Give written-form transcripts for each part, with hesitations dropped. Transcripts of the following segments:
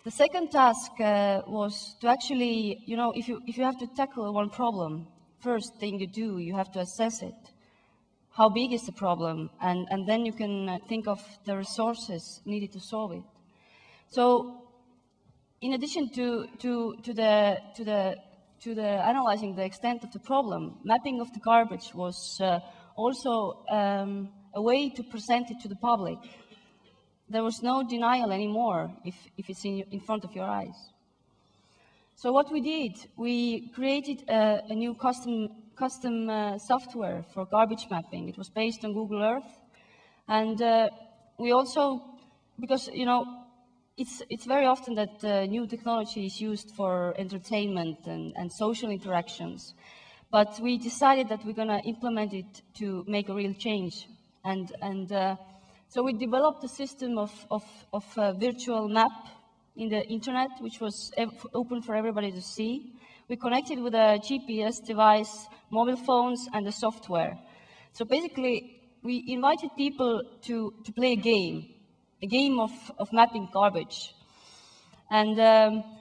The second task was to actually, if you have to tackle one problem, first thing you do, you have to assess it. How big is the problem? And then you can think of the resources needed to solve it. So, in addition to analyzing the extent of the problem, mapping of the garbage was also a way to present it to the public. There was no denial anymore if it's in front of your eyes. So what we did, we created a new custom software for garbage mapping. It was based on Google Earth. And we also, because, it's very often that new technology is used for entertainment and social interactions. But we decided that we're going to implement it to make a real change. So we developed a system of a virtual map in the internet, which was open for everybody to see. We connected with a GPS device, mobile phones, and the software. So basically, we invited people to play a game of mapping garbage. And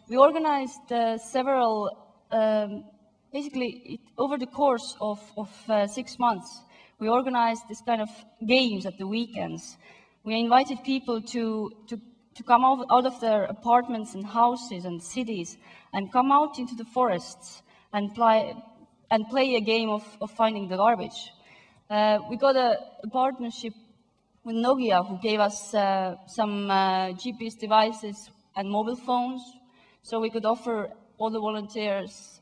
we organized several, basically, over the course of 6 months, we organized this kind of games at the weekends. We invited people to come out of their apartments and houses and cities and come out into the forests and play a game of finding the garbage. We got a partnership with Nokia, who gave us some GPS devices and mobile phones, so we could offer all the volunteers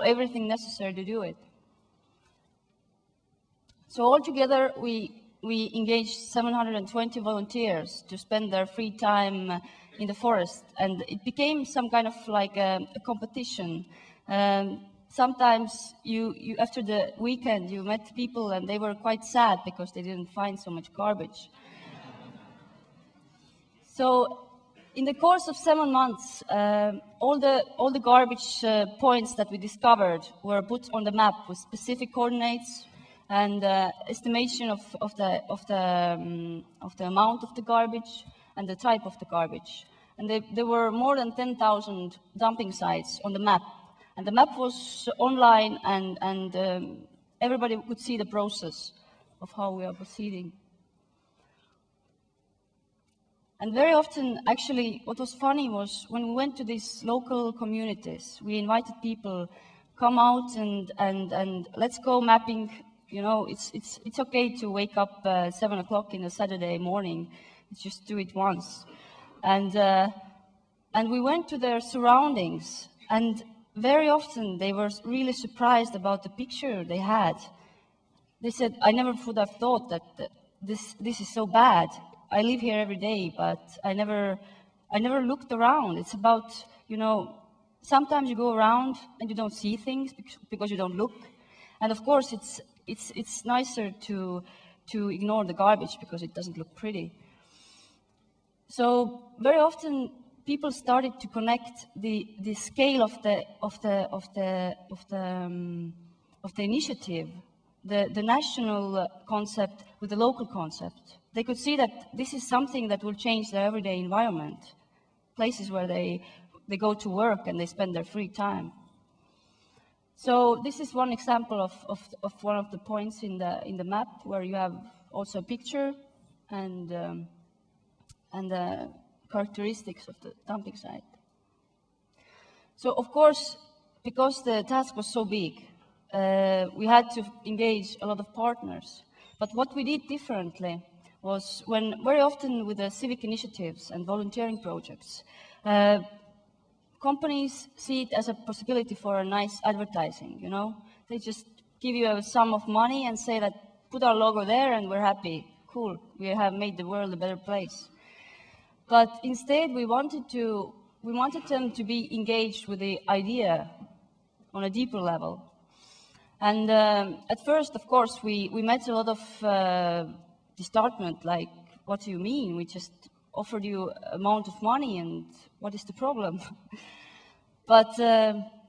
everything necessary to do it. So altogether, we engaged 720 volunteers to spend their free time in the forest, and it became some kind of like a competition. Sometimes after the weekend, you met people and they were quite sad because they didn't find so much garbage. So in the course of 7 months, all the garbage points that we discovered were put on the map with specific coordinates and estimation of the amount of the garbage and the type of the garbage. And there were more than 10,000 dumping sites on the map. And the map was online, and everybody could see the process of how we are proceeding. And very often, actually, what was funny was when we went to these local communities, we invited people, come out and let's go mapping. It's okay to wake up 7 o'clock in a Saturday morning. Just do it once. And we went to their surroundings, and very often they were really surprised about the picture they had. They said, I never would have thought that this is so bad. I live here every day, but I never looked around. It's about, sometimes you go around and you don't see things because you don't look. And of course, it's nicer to ignore the garbage because it doesn't look pretty. So very often people started to connect the scale of the initiative, the national concept with the local concept. They could see that this is something that will change their everyday environment, places where they go to work and they spend their free time. So this is one example of one of the points in the map where you have also a picture and the characteristics of the dumping site. So of course, because the task was so big, we had to engage a lot of partners. But what we did differently was very often with the civic initiatives and volunteering projects, companies see it as a possibility for a nice advertising, They just give you a sum of money and say that, put our logo there and we're happy. Cool, we have made the world a better place. But instead, we wanted them to be engaged with the idea on a deeper level. And at first, of course, we met a lot of disheartenment, like, what do you mean? We just offered you amount of money, and what is the problem? But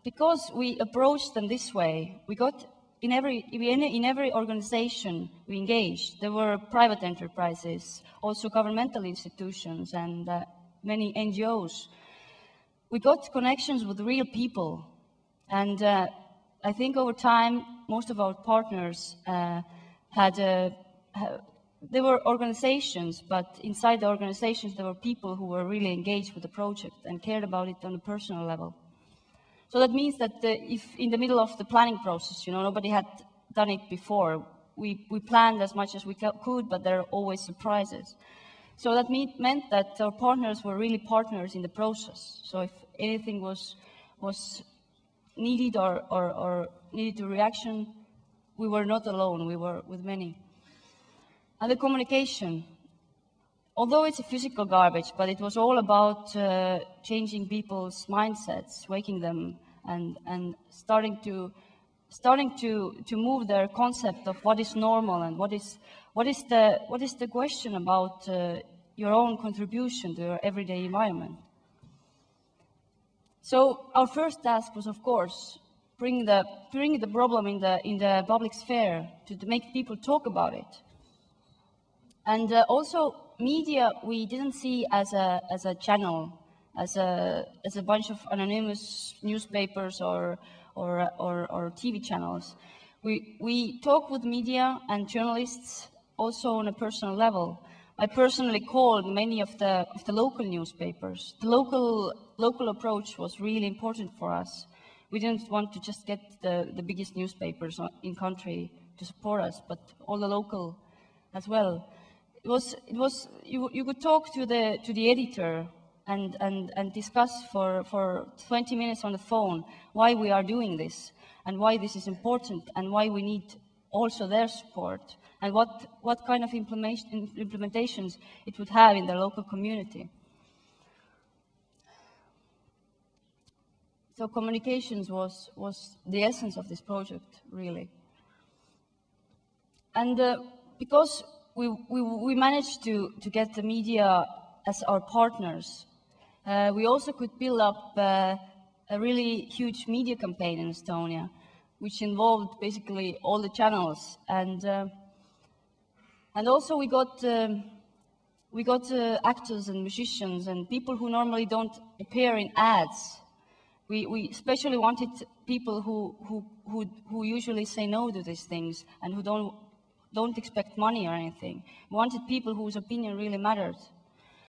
because we approached them this way, we got in every organization we engaged, there were private enterprises, also governmental institutions, and many NGOs. we got connections with real people. And I think over time, most of our partners they were organizations, but inside the organizations, there were people who were really engaged with the project and cared about it on a personal level. So that means that if in the middle of the planning process, nobody had done it before, we planned as much as we could, but there are always surprises. So that meant that our partners were really partners in the process. So if anything was needed or needed a reaction, we were not alone, we were with many. And the communication, although it's a physical garbage, but it was all about changing people's mindsets, waking them, and starting to move their concept of what is normal and what is the question about your own contribution to your everyday environment. So our first task was, of course, bring the problem in the public sphere to make people talk about it. And also, media we didn't see as a channel, as a bunch of anonymous newspapers or TV channels. We talk with media and journalists also on a personal level. I personally called many of the local newspapers. The local approach was really important for us. We didn't want to just get the biggest newspapers in country to support us, but all the local as well. You could talk to the editor and discuss for 20 minutes on the phone why we are doing this and why this is important and why we need also their support and what kind of implementations it would have in the local community. So communications was the essence of this project, really. And because we managed to get the media as our partners, we also could build up a really huge media campaign in Estonia, which involved basically all the channels, and also we got actors and musicians and people who normally don't appear in ads. We especially wanted people who usually say no to these things and who don't expect money or anything. We wanted people whose opinion really mattered.